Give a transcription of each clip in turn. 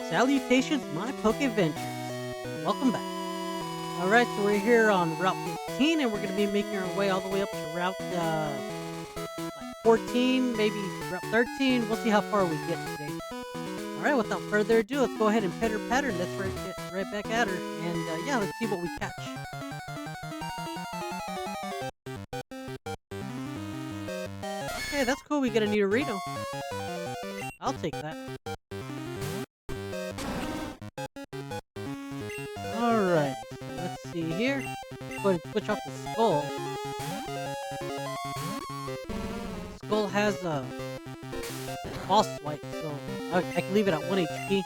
Salutations, my Pokeventures. Welcome back. Alright, so we're here on Route 15, and we're going to be making our way all the way up to Route 14, maybe Route 13. We'll see how far we get today. Alright, without further ado, let's go ahead and pet her pattern. Let's get right back at her. And yeah, let's see what we catch. Okay, that's cool. We get a Nidorino. I'll take that. Alright, so let's see here. Go ahead and switch off the skull. Skull has a boss swipe, so I can leave it at 1 HP.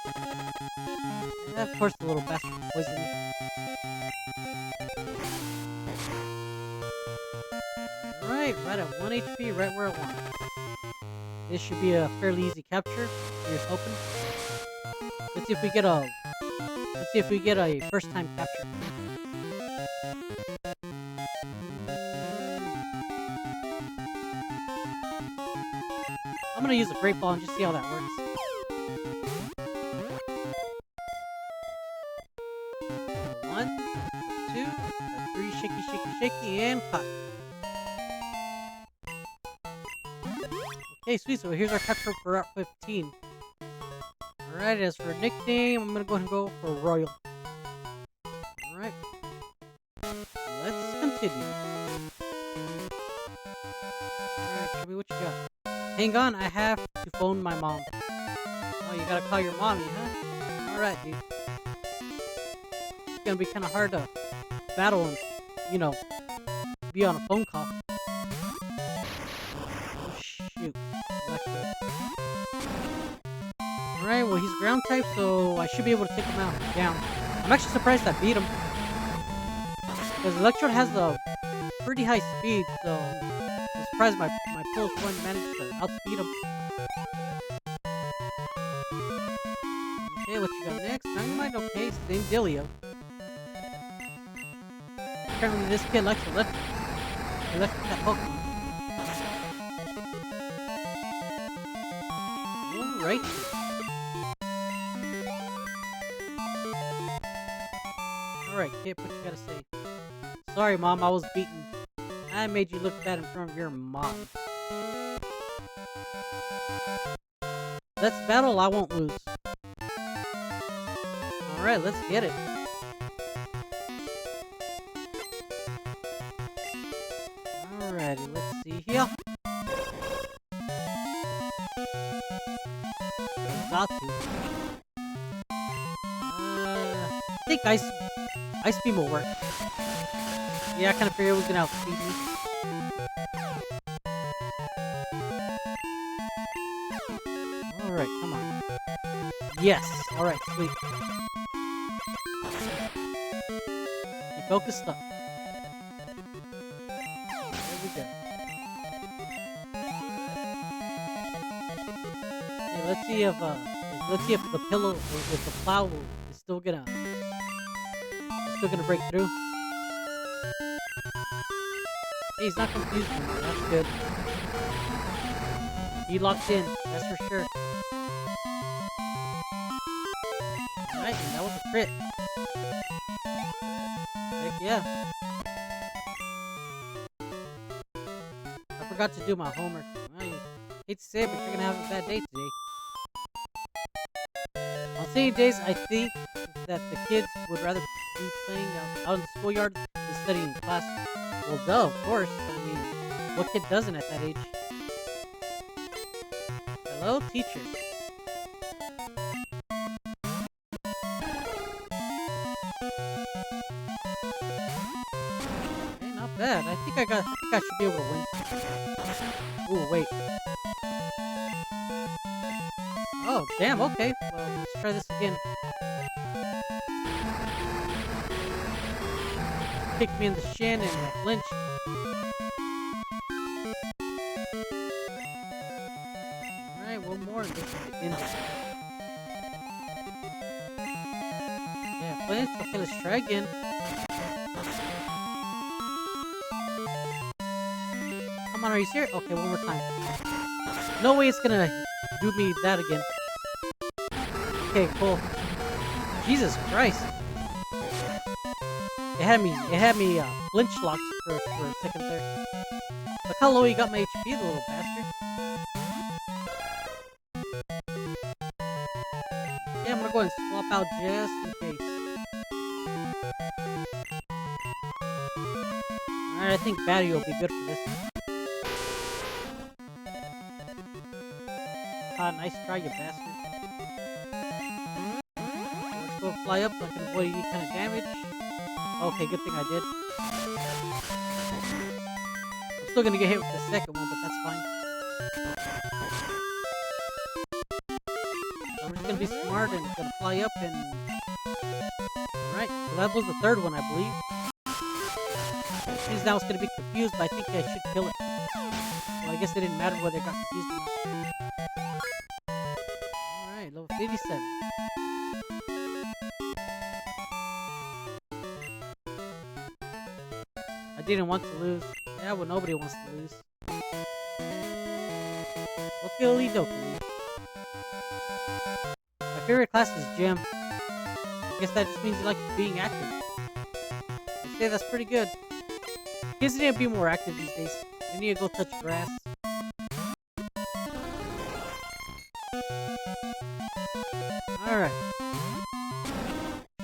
And of course, the little bastard poison me. Alright, right at 1 HP, right where I want it. This should be a fairly easy capture. Here's hoping. Let's see if we get a first time capture. I'm gonna use a great ball and just see how that works. One, two, three, shaky, shaky, shaky, and caught. Okay, sweet. So here's our capture for Route 15. Alright, as for a nickname, I'm gonna go ahead and go for Royal. Alright. Let's continue. Alright, show me what you got. Hang on, I have to phone my mom. Oh, you gotta call your mommy, huh? Alright, dude. It's gonna be kinda hard to battle and, you know, be on a phone call. Oh, shoot. Alright, well, he's ground type, so I should be able to take him down. I'm actually surprised I beat him. Because Electrode has a pretty high speed, so I'm surprised my plus one managed to outspeed him. Okay, what you got next? Magnemite, okay, same dealio. Apparently this kid likes electric that Pokemon. Alright. Alright, kid, what you gotta say? Sorry, Mom, I was beaten. I made you look bad in front of your mom. Let's battle, I won't lose. Alright, let's get it. Alrighty, let's see here. Zatu. I think Ice Beam will work. Yeah, I kind of figured it was gonna outspeed me. Alright, come on. Yes! Alright, sweet. Be focused up. There we go. Okay, let's see if the pillow, or if the plow is still gonna break through. Hey, he's not confused anymore. That's good. He locked in. That's for sure. Alright, that was a crit. Heck yeah. I forgot to do my homework. I hate to say it, but you're gonna have a bad day today. On sunny days, I think that the kids would rather be playing out in the schoolyard than studying in class. Well, duh, of course. I mean, what kid doesn't at that age? Hello, teacher. Okay, not bad. I think I should be able to win. Ooh, wait. Oh, damn, okay. Well, let's try this again. Kicked me in the shin and flinched. Alright, one more and this should end it. Yeah, flinched. Okay, let's try again. Come on, are you serious? Okay, one more time. No way it's gonna do me that again. Okay, cool. Jesus Christ. It had me flinch locked for a second there. Look how low he got my HP, the little bastard. Yeah, I'm gonna go ahead and swap out just in case. Alright, I think battery will be good for this. Ah, nice try, you bastard. Let's go fly up so I can avoid any kind of damage. Okay, good thing I did. I'm still gonna get hit with the second one, but that's fine. So I'm just gonna be smart and gonna fly up and... Alright, so that was the third one, I believe. Which means now it's gonna be confused, but I think I should kill it. Well, I guess it didn't matter whether it got confused or not. Alright, level 87. I didn't want to lose. Yeah, well, nobody wants to lose. Okie dokie. My favorite class is gym. I guess that just means you like being active. I'd say that's pretty good. Kids need to be more active these days. They need to go touch grass. Alright.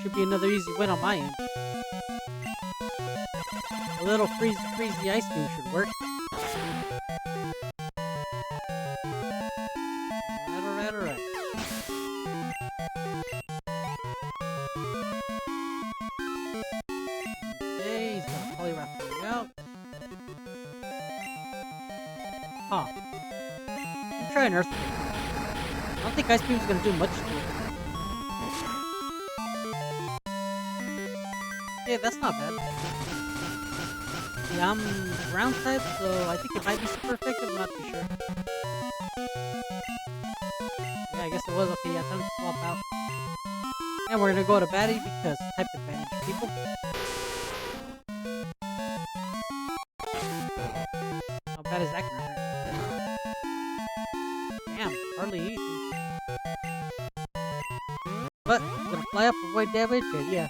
Should be another easy win on my end. A little freezy ice beam should work. Alright. Okay, he's gonna polywrap me out. Huh. I'm trying Earthquake. I don't think Ice Beam's gonna do much to it. Yeah, that's not bad. Yeah, I'm ground type, so I think it might be super effective, I'm not too sure. Yeah, I guess it was. Okay, yeah, time to swap out. And we're gonna go to Batty because type advantage, people. How bad is that gonna hurt? Damn, hardly anything. But, I'm gonna fly up, avoid damage, and yeah.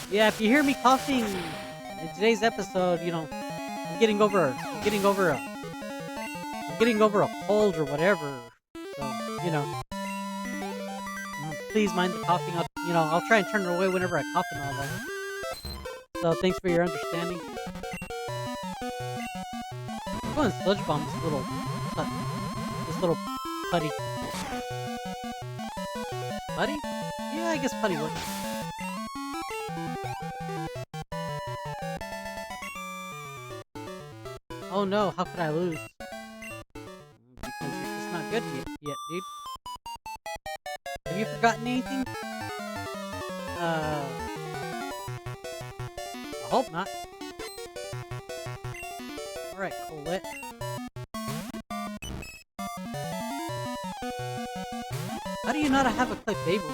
Yeah, if you hear me coughing in today's episode, you know, I'm getting over a cold or whatever. So, you know, please mind the coughing. I'll try and turn it away whenever I cough and all that. So, thanks for your understanding. I'm going to sludge bomb this little putty. Putty? Yeah, I guess putty works. Oh no, how could I lose? Because you're just not good yet, dude. Have you forgotten anything? I hope not. Alright, Colette. How do you not have a Clay Fable?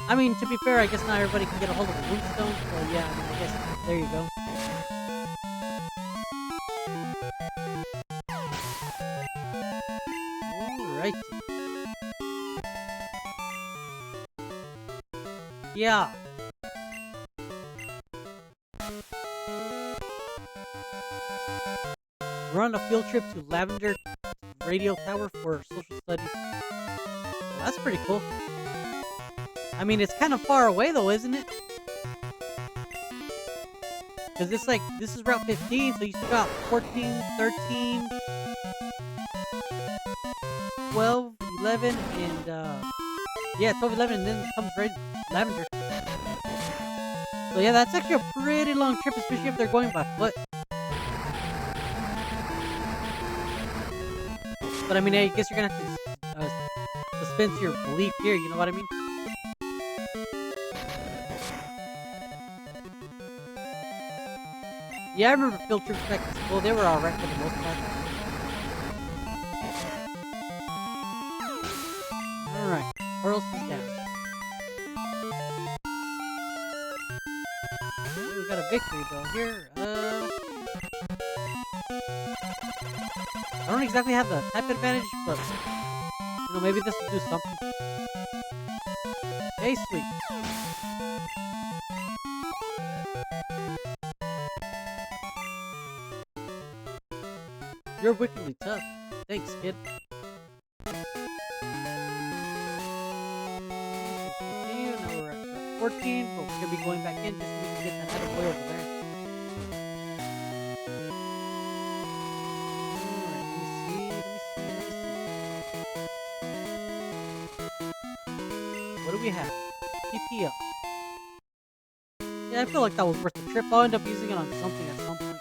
I mean, to be fair, I guess not everybody can get a hold of a Moonstone, so yeah, I guess there you go. Alright. Yeah. We're on a field trip to Lavender Radio Tower for social studies. Well, that's pretty cool. I mean, it's kind of far away though, isn't it? Because it's like, this is Route 15, so you still got 14, 13, 12, 11, and, yeah, 12, 11, and then comes right Lavender. So yeah, that's actually a pretty long trip, especially if they're going by foot. But I mean, I guess you're gonna have to suspend your belief here, you know what I mean? Yeah, I remember field trips back in school, they were alright for the most part. Alright, Pearls is down. We got a victory though here. I don't exactly have the type advantage, but you know, maybe this will do something. Okay, sweet. You're wickedly tough. Thanks, kid. Continue. Now we're at 14, but we're gonna be going back in just so we can get that attaboy over there. Alright, let me see. What do we have? PPL. Yeah, I feel like that was worth the trip. I'll end up using it on something at some point.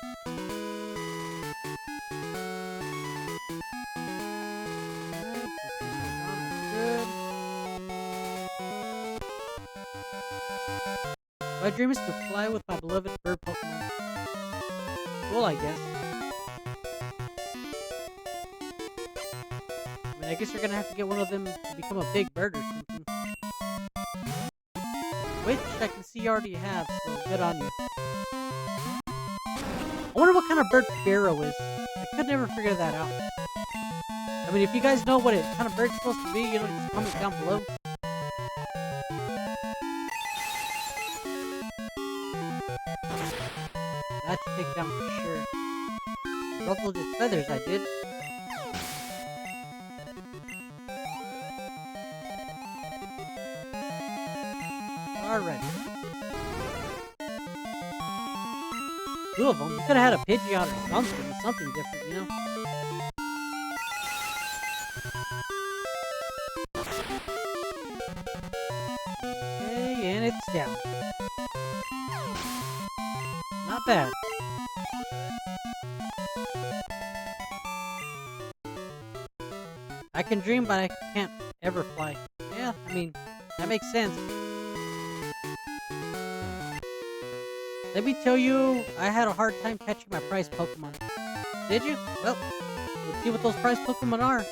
My dream is to fly with my beloved bird Pokemon. Cool, I guess. I mean, I guess you're gonna have to get one of them to become a big bird or something. Which I can see you already have, so good on you. I wonder what kind of bird Pharaoh is. I could never figure that out. I mean, if you guys know what kind of bird it's supposed to be, you know, just comment down below. That should take it down for sure. Ruffled its feathers, I did. Alright. 2 of them. You could have had a Pidgeot or something different, you know? Okay, and it's down. Not bad. I can dream, but I can't ever fly. Yeah, I mean, that makes sense. Let me tell you, I had a hard time catching my prize Pokemon. Did you? Well, let's see what those prize Pokemon are.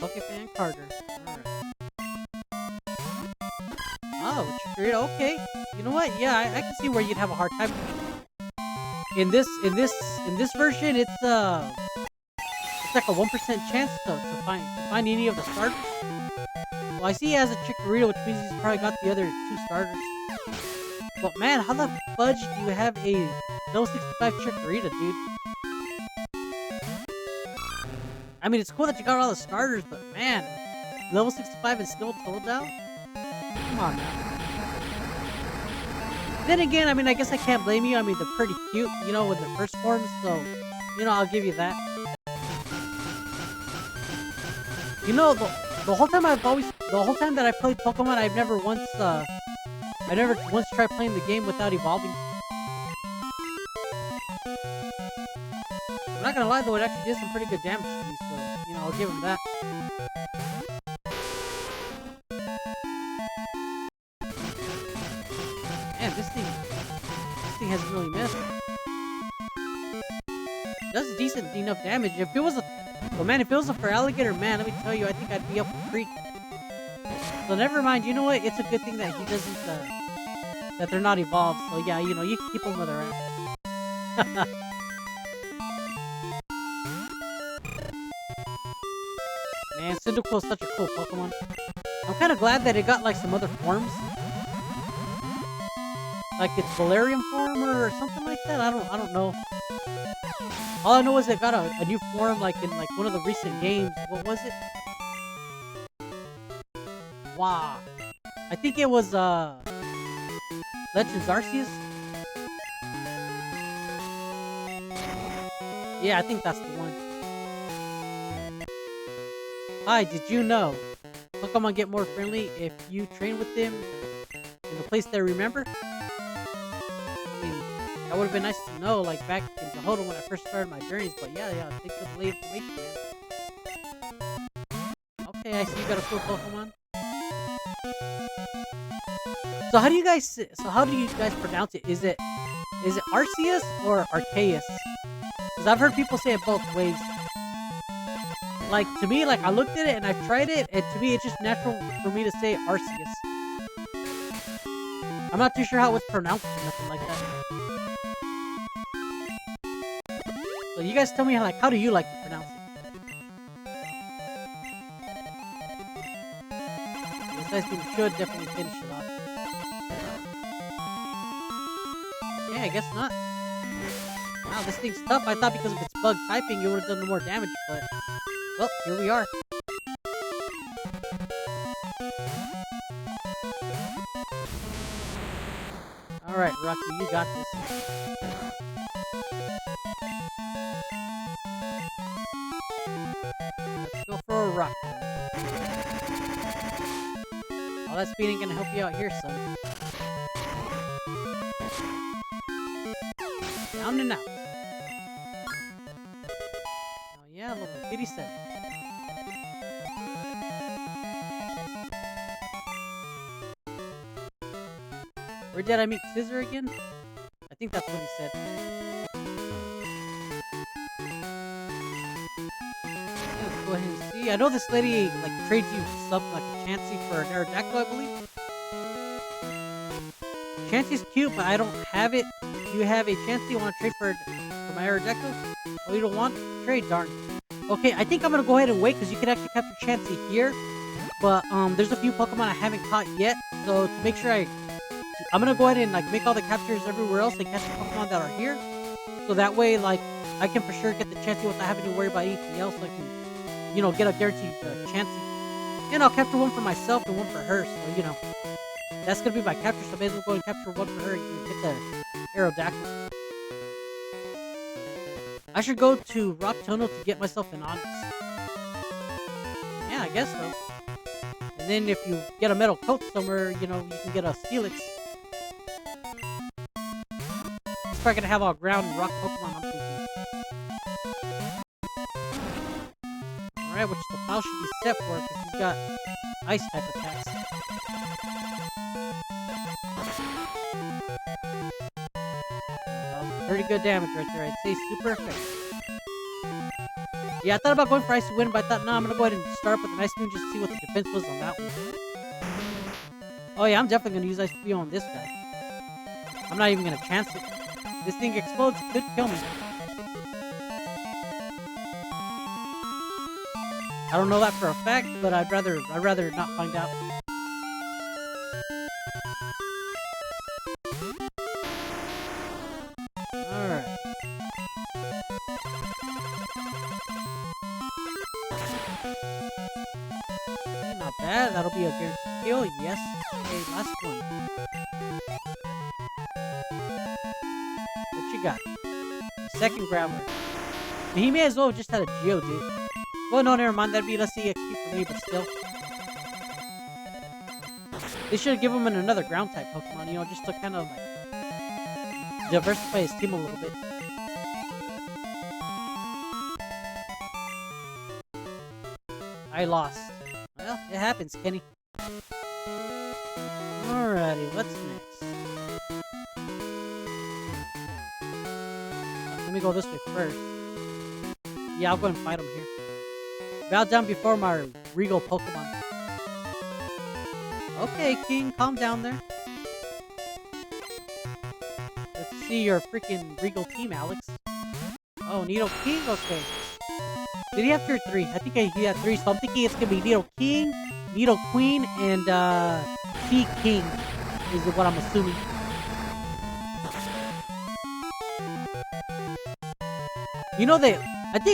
Pokefan Carter. Alright. Oh, Chikorita, okay. You know what? Yeah, I can see where you'd have a hard time. In this version, it's like a 1% chance to find any of the starters. Well, I see he has a Chikorita, which means he's probably got the other 2 starters. But man, how the fudge do you have a level 65 Chikorita, dude? I mean, it's cool that you got all the starters, but man, level 65 and still Toadstool? Come on, man. Then again, I mean, I guess I can't blame you. I mean, they're pretty cute, you know, with their first forms, so, you know, I'll give you that. You know, the whole time that I played Pokemon, I've never once tried playing the game without evolving. I'm not gonna lie though, it actually did some pretty good damage to me, so, you know, I'll give him that. Man, this thing hasn't really missed. It does decent enough damage. If it was a Feraligatr, man, let me tell you, I think I'd be up a creek. So never mind, you know what? It's a good thing that he doesn't, that they're not evolved. So yeah, you know, you can keep them where they're at. Man, Cyndaquil is such a cool Pokemon. I'm kind of glad that it got like some other forms. Like its Valerian form or something like that. I don't know. All I know is it got a new form like in like one of the recent games. What was it? Wow. I think it was Legends Arceus. Yeah, I think that's the one. Hi, did you know Pokemon get more friendly if you train with them in the place they remember? I mean, that would have been nice to know, like back in Johto when I first started my journeys, but yeah, thanks for the late information, man. Okay, I see you got a cool Pokemon. So how do you guys pronounce it? Is it Arceus or Arceus? Because I've heard people say it both ways. Like, to me, like, I looked at it and I tried it, and to me, it's just natural for me to say Arceus. I'm not too sure how it's pronounced or nothing like that. You guys tell me how do you like to pronounce it? This ice cream should definitely finish it off. Yeah, I guess not. Wow, this thing's tough. I thought because of its bug typing, it would have done more damage, but well, here we are. Alright, Rocky, you got this. Let's go for a rock. All that speed ain't gonna help you out here, son. Down and out. Oh yeah, level 87. Where did I meet Scissor again? I think that's what he said. Yeah, let's go ahead and see. I know this lady trades you something like a Chansey for an Aerodactyl, I believe. Chansey's cute, but I don't have it. If you have a Chansey you want to trade for my Aerodactyl? Oh, you don't want to trade? Darn. Okay, I think I'm gonna go ahead and wait because you can actually capture Chansey here. But there's a few Pokemon I haven't caught yet, so to make sure I'm gonna go ahead and make all the captures everywhere else and catch the Pokemon that are here. So that way, I can for sure get the Chansey without having to worry about anything else. I can, get a guaranteed Chansey. And I'll capture one for myself and one for her. So, that's gonna be my capture. So I may as well go and capture one for her and get the Aerodactyl. I should go to Rock Tunnel to get myself an Onyx. Yeah, I guess so. And then if you get a metal coat somewhere, you can get a Steelix. It's probably gonna have all ground and rock Pokemon, I'm thinking. Alright, which the file should be set for because he's got ice type attacks. Pretty good damage right there. I'd say super effective. Yeah, I thought about going for Icy Wind, but I thought, no, I'm gonna go ahead and start up with an Ice Beam just to see what the defense was on that one. Oh yeah, I'm definitely gonna use Ice Beam on this guy. I'm not even gonna chance it. This thing explodes, it could kill me. I don't know that for a fact, but I'd rather not find out. Alright. Okay, not bad. That'll be a guaranteed kill. Yes. Okay, last one. What you got? Second Graveler. He may as well have just had a Geodude. Well, no, never mind. That'd be less EXP for me, but still. They should have given him another ground type Pokemon, just to kind of diversify his team a little bit. I lost. Well, it happens, Kenny. Alrighty, what's next? Let me go this way first. Yeah, I'll go and fight him here. Bow down before my regal Pokemon. Okay, King, calm down there. Let's see your freaking regal team, Alex. Oh, Nido King? Okay. Did he have tier 3? I think he had 3, so I'm thinking it's gonna be Nido King, Nido Queen, and Sea King is what I'm assuming.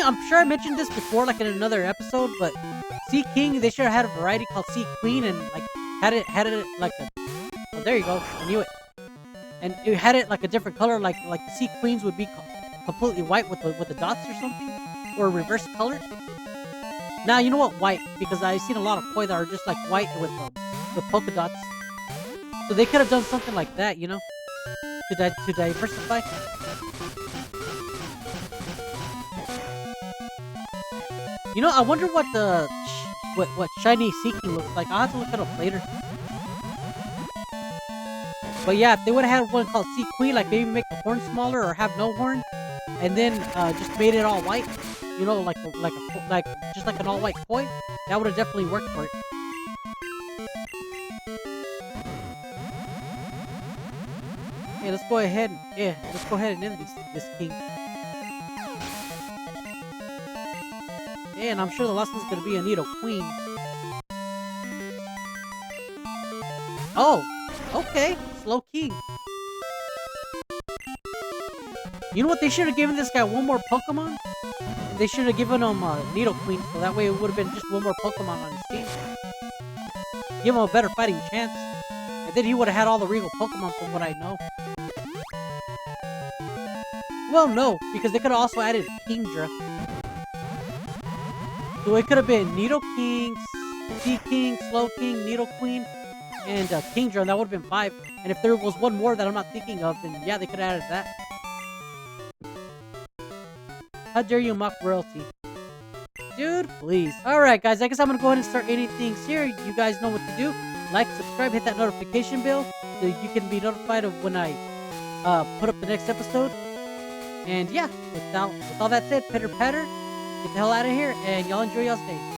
I'm sure I mentioned this before, in another episode, but Sea King, they should have had a variety called Sea Queen, and had it like a. Oh, there you go. I knew it. And it had it like a different color, like the Sea Queens would be completely white with the dots or something, or reverse color. Now you know what, white, because I've seen a lot of koi that are just white with polka dots. So they could have done something like that, to diversify. I wonder what what shiny Seeking looks like. I'll have to look it up later. But yeah, if they would have had one called Sea Queen, maybe make the horn smaller or have no horn, and then just made it all white, just like an all white koi, that would have definitely worked for it. Okay, let's go ahead and end this king. And I'm sure the last one's gonna be a Nido Queen. Oh, okay. Slow King. You know what? They should have given this guy one more Pokemon. They should have given him Nido Queen, so that way it would have been just one more Pokemon on his team. Give him a better fighting chance. And then he would have had all the Regal Pokemon from what I know. Well, no, because they could have also added Kingdra. So it could have been Nido King, Sea King, Slow King, Nido Queen, and Kingdra, and that would have been 5. And if there was one more that I'm not thinking of, then yeah, they could have added that. How dare you mock royalty? Dude, please. Alright, guys, I guess I'm gonna go ahead and start ending things here. You guys know what to do. Like, subscribe, hit that notification bell so you can be notified of when I put up the next episode. And yeah, with all that said, pitter patter, get the hell out of here, and y'all enjoy y'all's day.